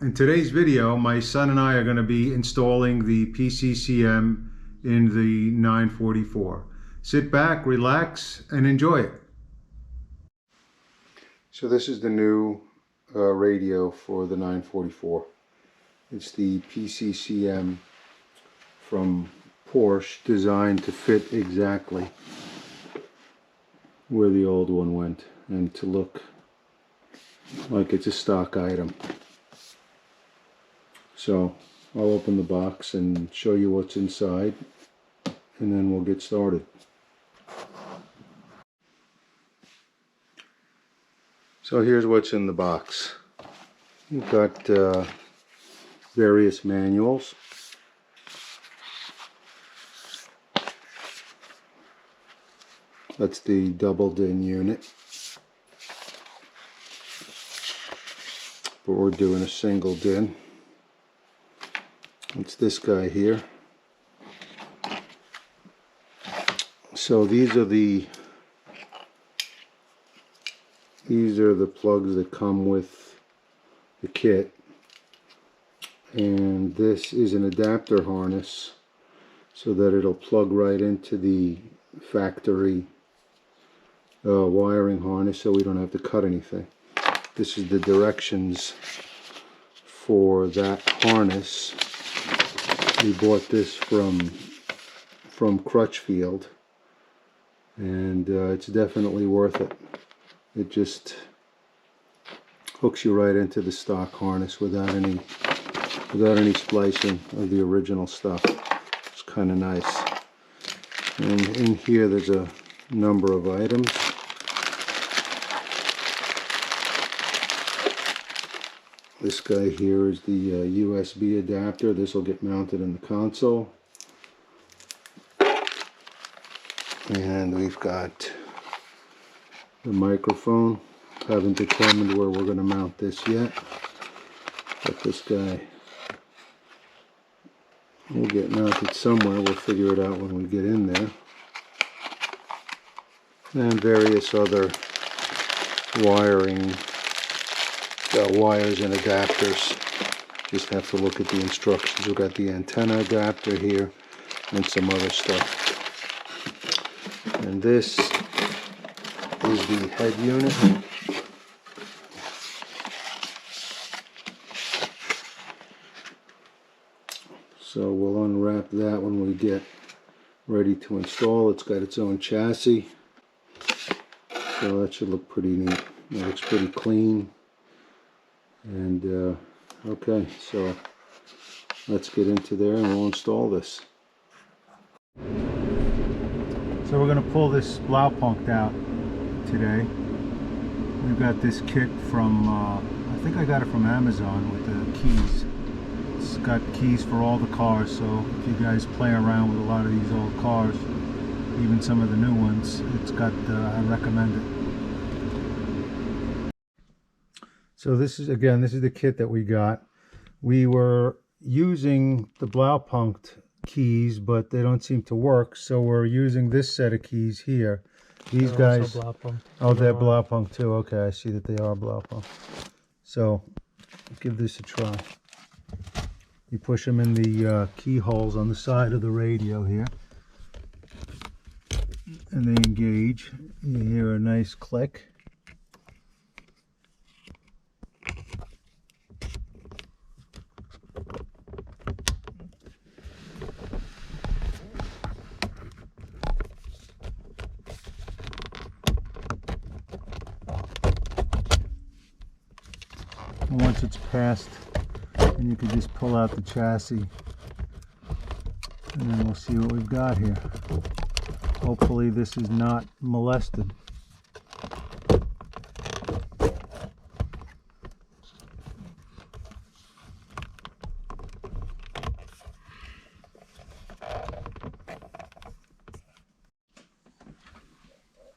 In today's video, my son and I are going to be installing the PCCM in the 944. Sit back, relax, and enjoy it. So this is the new radio for the 944. It's the PCCM from Porsche, designed to fit exactly where the old one went and to look like it's a stock item. So I'll open the box and show you what's inside, and then we'll get started. So here's what's in the box. You've got various manuals. That's the double DIN unit, but we're doing a single DIN. It's this guy here. So these are the plugs that come with the kit, and this is an adapter harness so that it'll plug right into the factory wiring harness, so we don't have to cut anything. This is the directions for that harness. We bought this from Crutchfield, and it's definitely worth it. It just hooks you right into the stock harness without any splicing of the original stuff. It's kind of nice. And in here there's a number of items. This guy here is the USB adapter. This will get mounted in the console. And we've got the microphone. Haven't determined where we're going to mount this yet, but this guy will get mounted somewhere. We'll figure it out when we get in there. And various other wiring wires and adapters. Just have to look at the instructions. We've got the antenna adapter here and some other stuff. And this is the head unit. So we'll unwrap that when we get ready to install. It's got its own chassis, so that should look pretty neat. It looks pretty clean. And okay, so let's get into there and we'll install this. So we're going to pull this Blaupunkt out today. We've got this kit from, I think I got it from Amazon with the keys. It's got keys for all the cars, so if you guys play around with a lot of these old cars, even some of the new ones, it's got, I recommend it. So this is the kit that we got. We were using the Blaupunkt keys, but they don't seem to work, so we're using this set of keys here. These guys, oh, they're Blaupunkt too. Okay, I see that they are Blaupunkt. So give this a try. You push them in the keyholes on the side of the radio here, and they engage. You hear a nice click. And once it's passed, then you can just pull out the chassis, and then we'll see what we've got here. Hopefully this is not molested.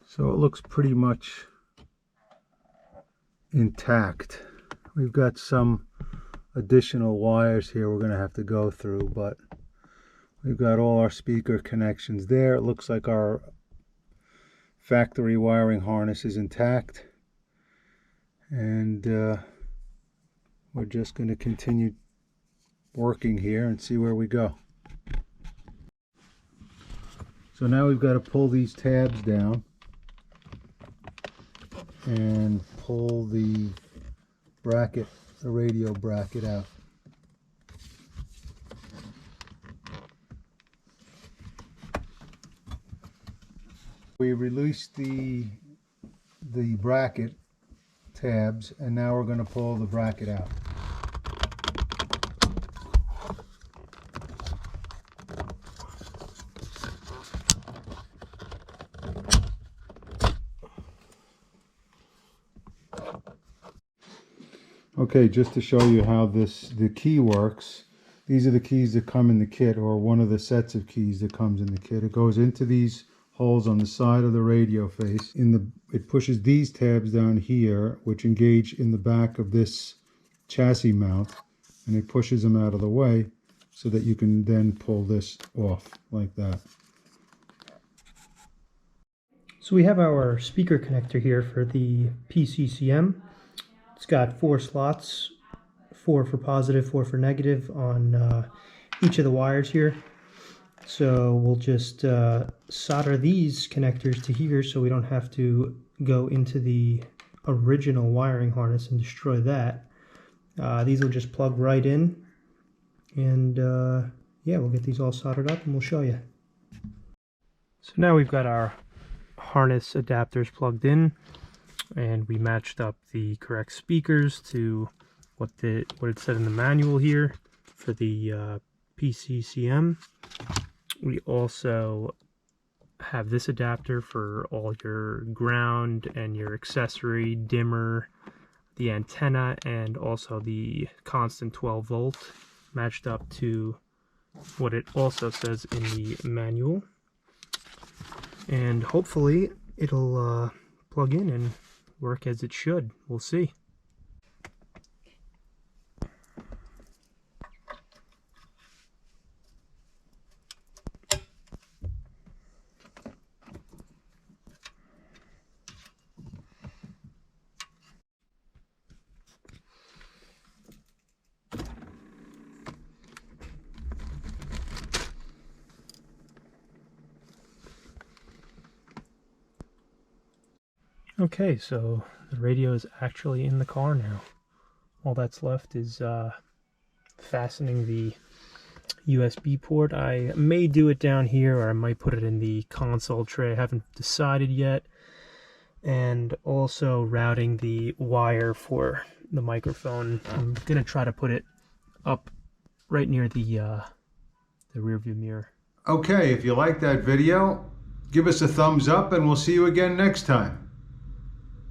So it looks pretty much intact. We've got some additional wires here we're going to have to go through, but we've got all our speaker connections there. It looks like our factory wiring harness is intact, and we're just going to continue working here and see where we go. So now we've got to pull these tabs down and pull the bracket, the radio bracket out. We released the bracket tabs, and now we're going to pull the bracket out. Okay, just to show you how the key works, these are the keys that come in the kit, or one of the sets of keys that comes in the kit. It goes into these holes on the side of the radio face. It pushes these tabs down here, which engage in the back of this chassis mount, and it pushes them out of the way so that you can then pull this off like that. So we have our speaker connector here for the PCCM. It's got 4 slots, 4 for positive, 4 for negative on each of the wires here. So we'll just solder these connectors to here so we don't have to go into the original wiring harness and destroy that. These will just plug right in, and yeah, we'll get these all soldered up and we'll show you. So now we've got our harness adapters plugged in, and we matched up the correct speakers to what it said in the manual here for the PCCM. We also have this adapter for all your ground and your accessory dimmer, the antenna, and also the constant 12 volt matched up to what it also says in the manual. And hopefully it'll plug in and work as it should. We'll see. Okay, so the radio is actually in the car now. All that's left is fastening the USB port. I may do it down here, or I might put it in the console tray. I haven't decided yet. And also routing the wire for the microphone. I'm gonna try to put it up right near the rear view mirror. Okay, if you like that video, give us a thumbs up and we'll see you again next time.